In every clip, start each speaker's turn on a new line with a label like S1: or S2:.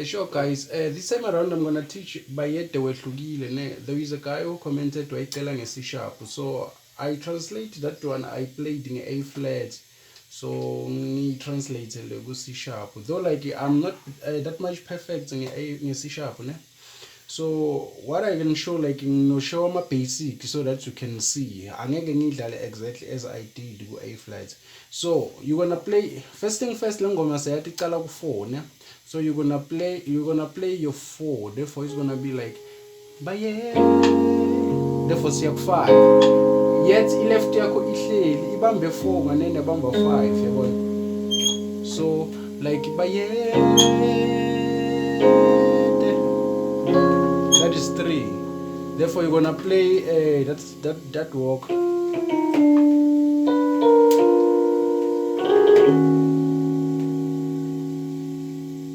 S1: Sure, guys. This time around, I'm gonna teach Bayede wehlukile. There is a guy who commented wayicela nge-C sharp. So I translate that one. I played in A flat. So translate le C sharp. Though like I'm not that much perfect in C sharp, ne? So what I can show like no show my basic so that you can see. Angeke ngidlale exactly as I did with A flat. So you're gonna play first thing first lengoma sayathi iqala ku-4 ne. So you're gonna play your 4. Therefore it's gonna be like baye. Therefore siya ku-5. Yet i-left yakho ihleli ibambe 4 nganene yabamba 5 yabona. So like baye. That is 3. Therefore, you're gonna play that walk.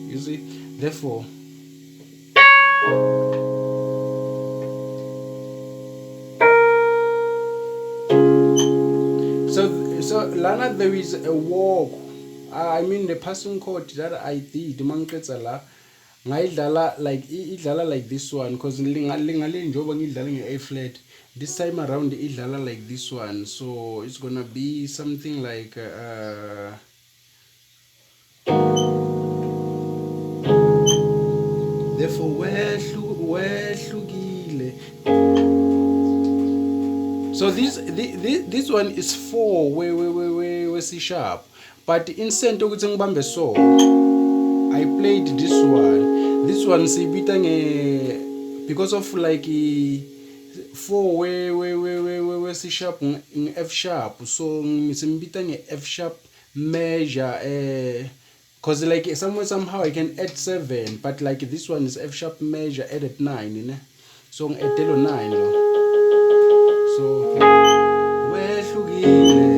S1: You see, therefore. So Lana, there is a walk. I mean the passing chord that I did. Mangqedza la. Ngayidlala like this one because lingale njoba ngidlala nge-A flat. This time around idlala like this one, so it's gonna be something like therefore wehlukile. So this one is 4 we C sharp, but instead ukuthi ngibambe so I played this one. This one siyibita because of like 4 we C sharp F sharp, so ngimbita F sharp measure cause like somehow I can add 7, but like this one is F sharp measure added 9, ne? So ngedelo 9 lo. So wehlukile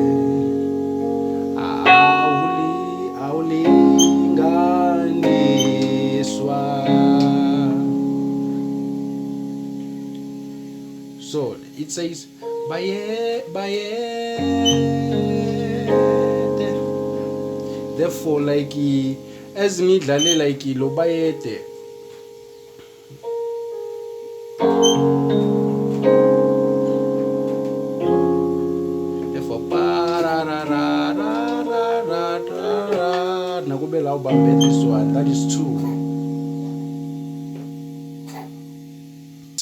S1: so it says Bayede. Therefore like as ngidlale like lo Bayede therefore nakube la ubambe this one, that is 2.